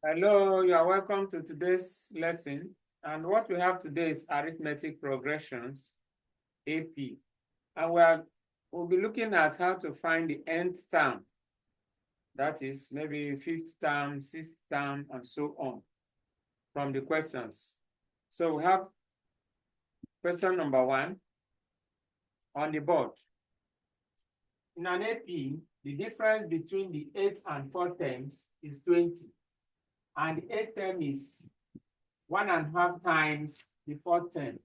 Hello, you are welcome to today's lesson. And what we have today is arithmetic progressions, AP. And we'll be looking at how to find the nth term. That is maybe fifth term, sixth term, and so on from the questions. So we have question number 1 on the board. In an AP, the difference between the 8th and 4th terms is 20. And the 8th term is 1.5 times the 4th term.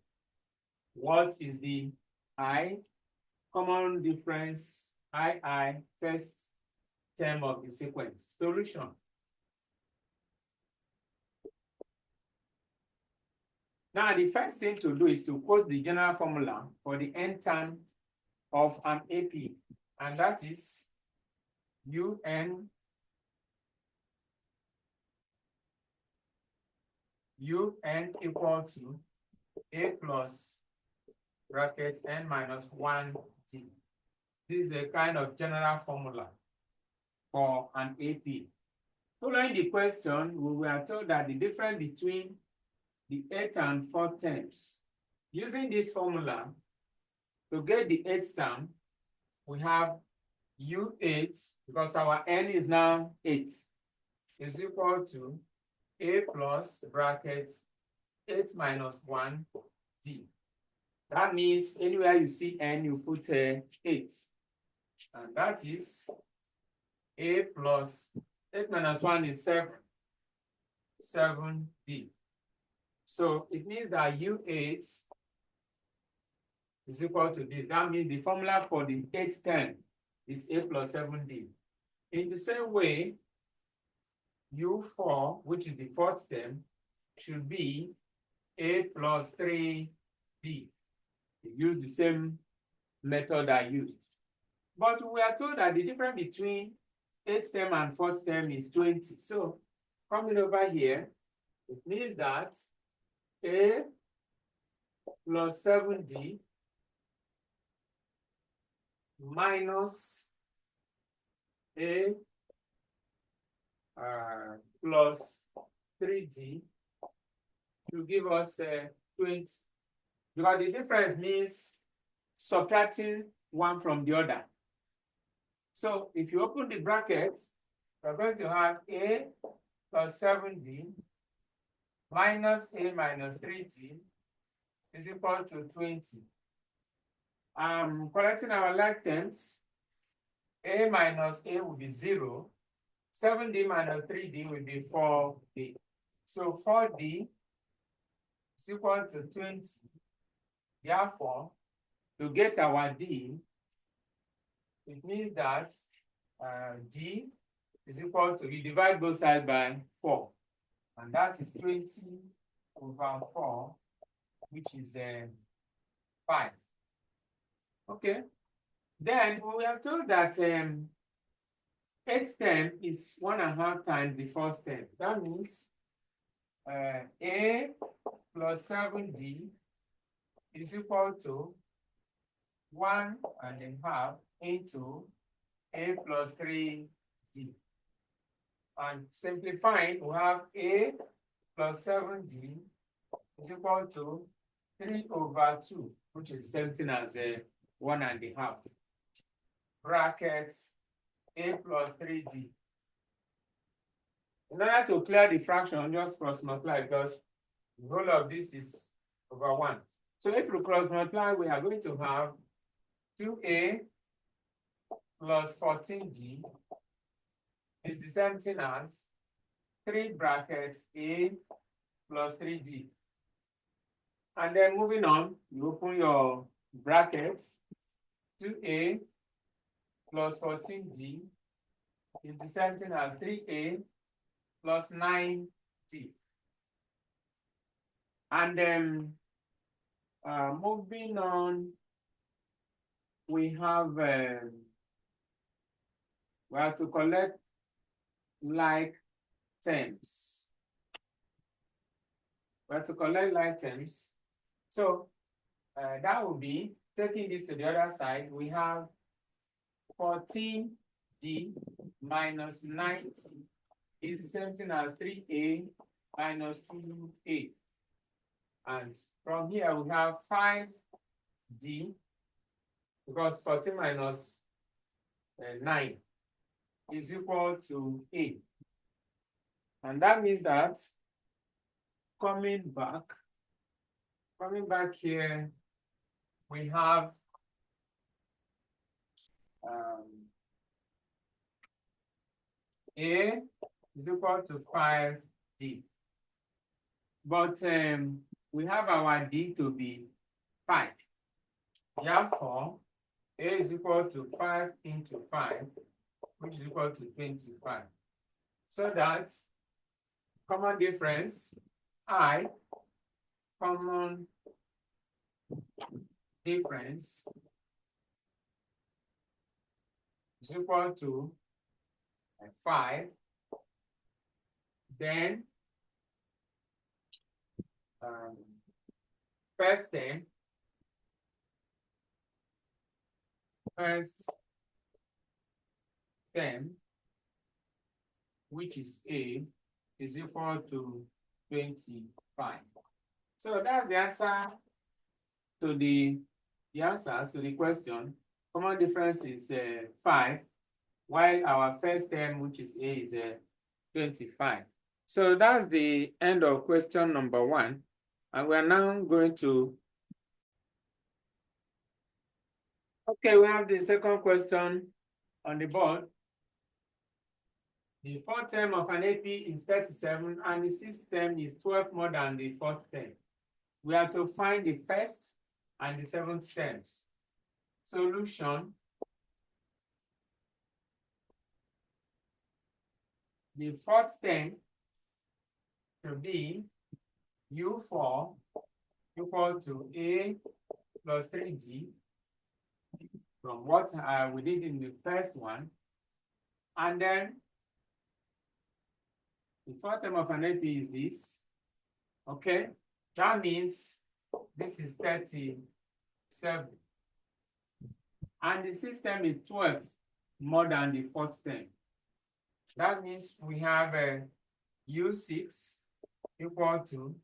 What is the I common difference II first term of the sequence? Solution. Now, the first thing to do is to quote the general formula for the nth term of an AP, and that is UN equal to A plus bracket n minus 1t. This is a kind of general formula for an AP. Following the question, we were told that the difference between the 8th and 4th terms, using this formula, to get the 8th term, we have U8, because our n is now 8, is equal to A plus bracket 8 minus 1d. That means anywhere you see n, you put 8. And that is A plus 8 minus 1 is 7. 7d. So it means that U8 is equal to this. That means the formula for the 8th term is A plus 7d. In the same way, U4, which is the 4th term, should be A plus 3d. Use the same method I used. But we are told that the difference between 8th term and 4th term is 20. So coming over here, it means that A plus 7d minus A plus 3d to give us 20. Because the difference means subtracting one from the other. So if you open the brackets, we're going to have A plus 7d minus A minus 3d is equal to 20. Collecting our like terms, A minus A will be 0. 7d minus 3d will be 4d. So 4d is equal to 20. Therefore, to get our d, it means that d is equal to, you divide both sides by 4. And that is 20 over 4, which is 5. Okay. Then we are told that 8th term is 1.5 times the 1st term. That means A plus 7d is equal to 1.5 into A plus 3d. And simplifying, we have A plus 7d is equal to 3 over 2, which is something as 1.5. Brackets A plus 3d. In order to clear the fraction, just cross multiply, because the whole of this is over 1. So if we cross multiply, we are going to have 2a plus 14d is the same thing as 3 brackets A plus 3d. And then moving on, you open your brackets. 2a plus 14d is the same thing as 3a plus 9d. And then moving on, we have to collect like terms. We have to collect like terms. So that would be, taking this to the other side, we have 14d minus 90 is the same thing as 3a minus 2a. And from here we have 5d, because 14 minus 9 is equal to a. And that means that coming back here, we have a is equal to 5d. But we have our d to be 5. Therefore, a is equal to 5 into 5, which is equal to 25. So that common difference, common difference is equal to 5. Then first term, which is a, is equal to 25. So that's the answer to the answers to the question. Common difference is 5, while our first term, which is a, is 25. So that's the end of question number 1. And we are now going to, okay, we have the second question on the board. The fourth term of an AP is 37 and the sixth term is 12 more than the fourth term. We are to find the first and the seventh terms. Solution. The fourth term to be U4 equal to A plus 3D from what we did in the first one. And then the fourth term of an AP is this. Okay, that means this is 37. And the sixth term is 12 more than the fourth term. That means we have a U6 equal to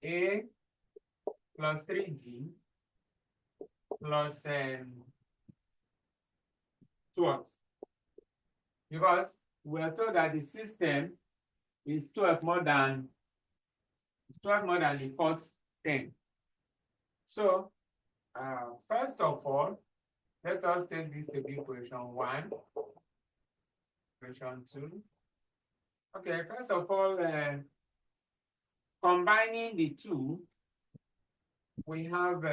A plus 3D plus 12. Because we are told that the system is 12 more than the fourth term. So first of all, let us take this to be equation 1, equation 2. Okay, first of all, combining the two, we have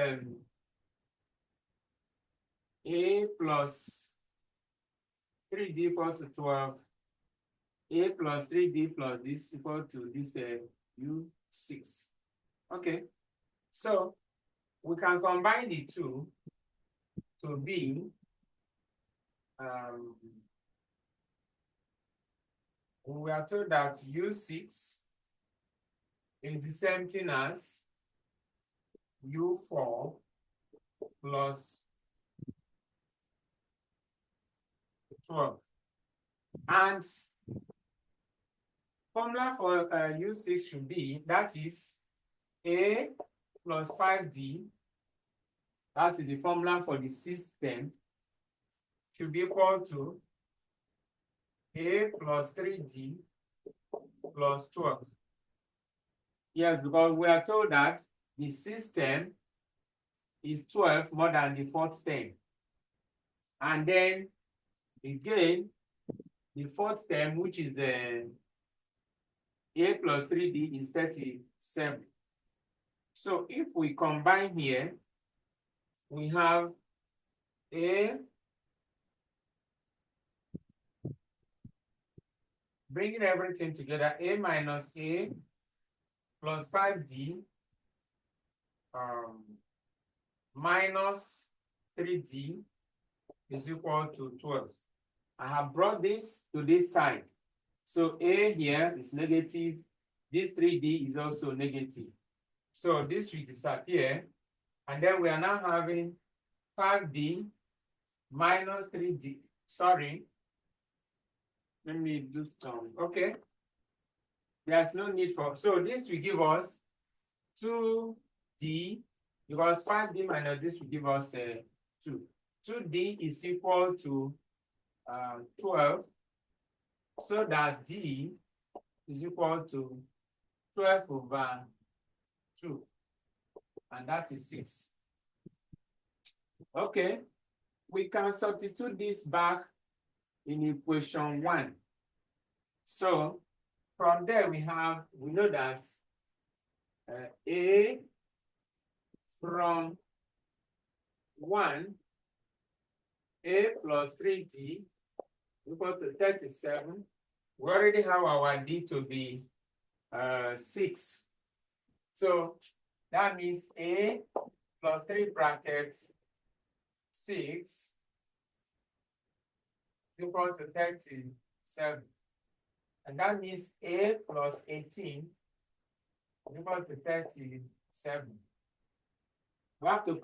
A plus 3D equal to 12, A plus 3D plus this equal to this U6. Okay, so we can combine the two to be we are told that U6 is the same thing as U4 plus 12. And formula for U6 should be, that is A plus 5D, that is the formula for the sixth term, should be equal to A plus 3D plus 12. Yes, because we are told that the sixth term is 12 more than the fourth term. And then again, the fourth term, which is A plus 3D, is 37. So if we combine here, we have A, bringing everything together, A minus A plus 5D minus 3D is equal to 12. I have brought this to this side. So A here is negative. This 3D is also negative. So this will disappear. And then we are now having 5D minus 3D. Sorry. let me do some. Okay. There's no need for, so this will give us 2d, because 5d minus this will give us 2. 2d is equal to 12, so that d is equal to 12 over 2, and that is 6. Okay, we can substitute this back in equation 1. So from there we know that a from 1, a plus 3d equal to 37. We already have our d to be 6. So that means a plus 3 brackets 6 equal to 37. And that means a plus 18 equal to 37. We have to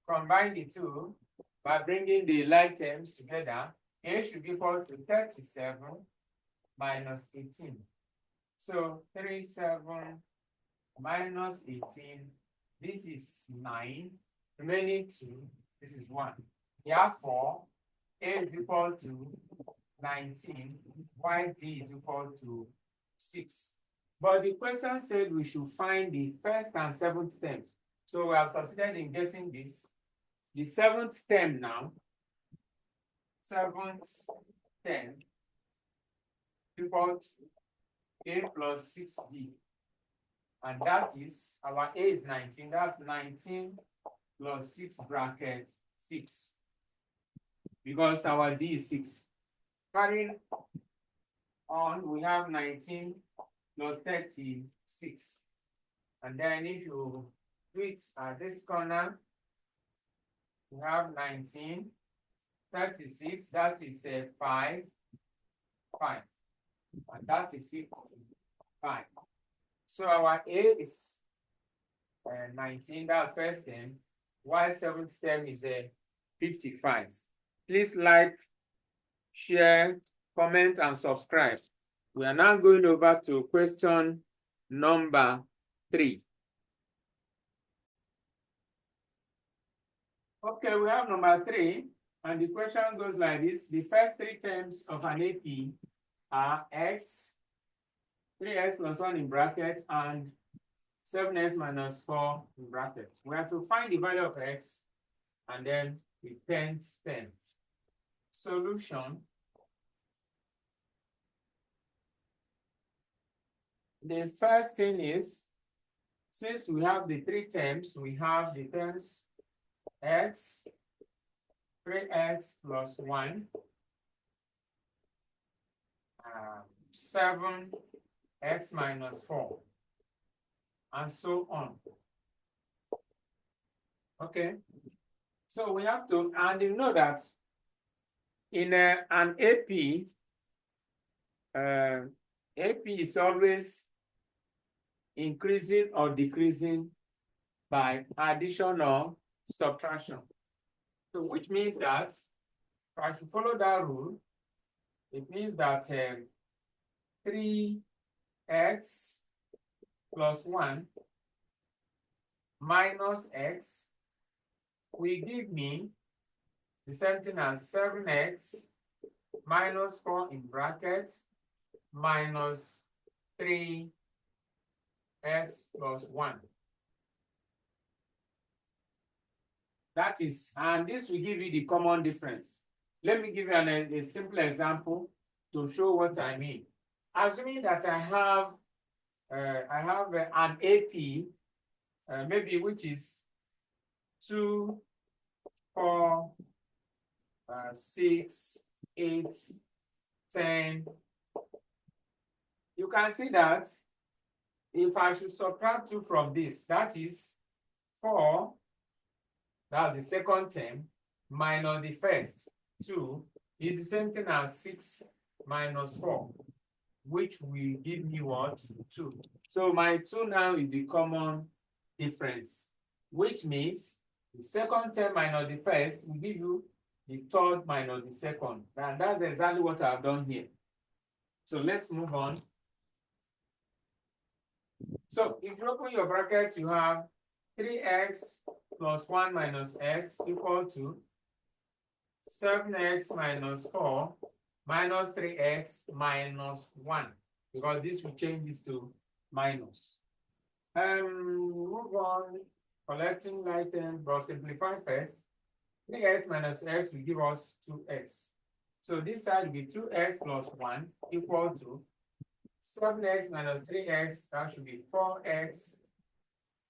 combine the two by bringing the like terms together. A should be equal to 37 minus 18. So 37 minus 18, this is 9, remaining 2, this is 1. Therefore, A is equal to 19, while D is equal to 6. But the question said we should find the first and seventh terms. So we have succeeded in getting this. The seventh term now, seventh term equal to A plus 6D. And that is, our A is 19, that's 19 plus 6 bracket 6. Because our D is 6. Carrying on, we have 19 plus 36. And then if you do it at this corner, we have 19, 36, that is 5, 5. And that is 55. So our A is 19, that's first term, while seventh term is 55. Please like, share, comment, and subscribe. We are now going over to question number 3. Okay, we have number 3, and the question goes like this. The first 3 terms of an AP are x, 3x plus 1 in bracket, and 7x minus 4 in bracket. We have to find the value of x, and then the 10th term. Solution. The first thing is, since we have the 3 terms, we have the terms x, 3x plus 1, 7x minus 4, and so on. Okay, so we have to, and you know that in an AP, AP is always increasing or decreasing by addition or subtraction. So which means that if I should follow that rule, it means that 3x plus 1 minus x will give me the same thing as 7x minus 4 in brackets minus 3x plus 1. That is, and this will give you the common difference. Let me give you a simple example to show what I mean. Assuming that I have an AP, maybe which is 2, 4, 6, 8, 10. You can see that if I should subtract 2 from this, that is 4, that's the second term, minus the first 2, is the same thing as 6 minus 4, which will give me what? 2. So my 2 now is the common difference, which means the second term minus the first will give you the third minus the second. And that's exactly what I've done here. So let's move on. So if you open your brackets, you have 3x plus 1 minus x equal to 7x minus 4 minus 3x minus 1, because this will change this to minus. Move on, collecting items, but simplify first. 3x minus x will give us 2x. So this side will be 2x plus 1 equal to 7x minus 3x, that should be 4x.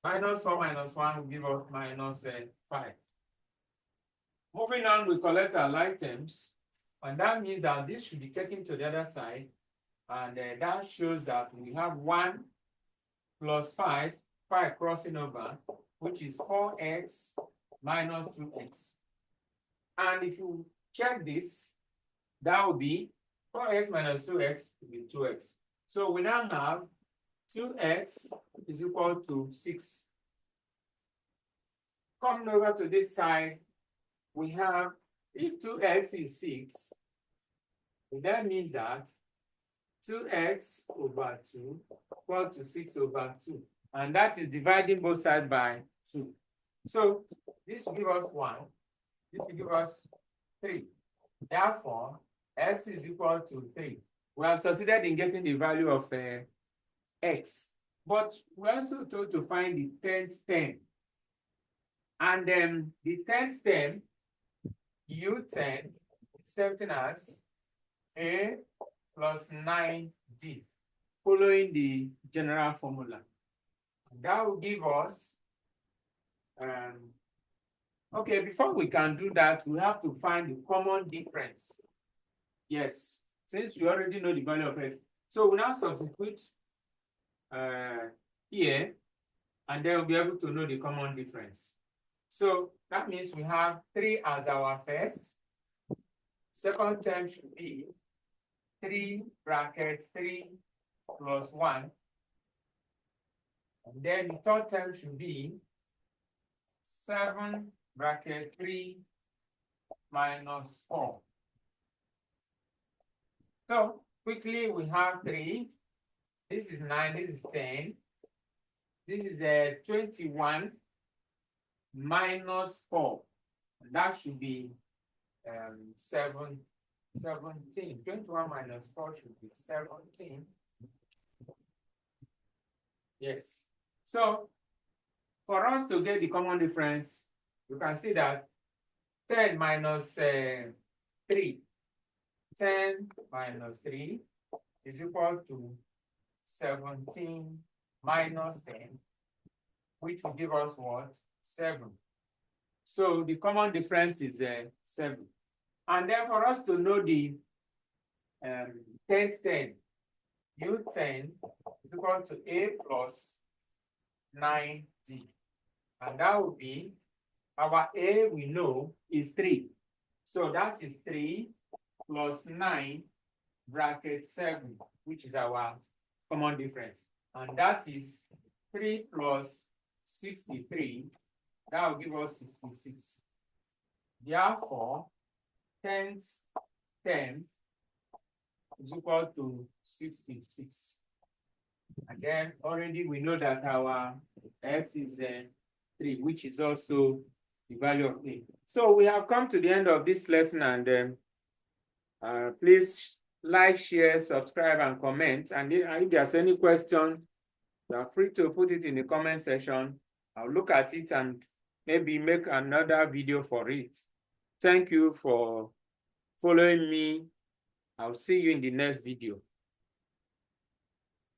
Minus 4 minus 1 will give us minus 5. Moving on, we collect our items, and that means that this should be taken to the other side, and that shows that we have 1 plus 5 crossing over, which is 4x minus 2x. And if you check this, that will be 4x minus 2x will be 2x. So we now have 2x is equal to 6. Coming over to this side, we have, if 2x is 6, that means that 2x over 2 equal to 6 over 2. And that is dividing both sides by 2. So this will give us 1. This will give us 3. Therefore, x is equal to 3. We have succeeded in getting the value of x. But we're also told to find the 10th term. And then the 10th term, U10, is something as A plus 9D, following the general formula. That will give us, okay, before we can do that, we have to find the common difference. Yes, since we already know the value of x. So we now substitute here, and then we'll be able to know the common difference. So that means we have 3 as our first. Second term should be 3 brackets 3 plus 1. And then the third term should be 7 bracket 3 minus 4. So quickly we have 3. This is 9, this is 10. This is 21 minus 4. And that should be 17. 21 minus 4 should be 17. Yes. So for us to get the common difference, you can see that 10 minus 3. 10 minus 3 is equal to 17 minus 10, which will give us what? 7. So the common difference is 7. And then for us to know the 10th term, U10 is equal to A plus 9D. And that would be, our A we know is 3. So that is 3 plus 9 bracket 7, which is our common difference. And that is 3 plus 63. That will give us 66. Therefore, 10th term is equal to 66. And then already we know that our x is 3, which is also the value of A. So we have come to the end of this lesson, and please like, share, subscribe, and comment. And if there's any question, you are free to put it in the comment section. I'll look at it and maybe make another video for it. Thank you for following me. I'll see you in the next video.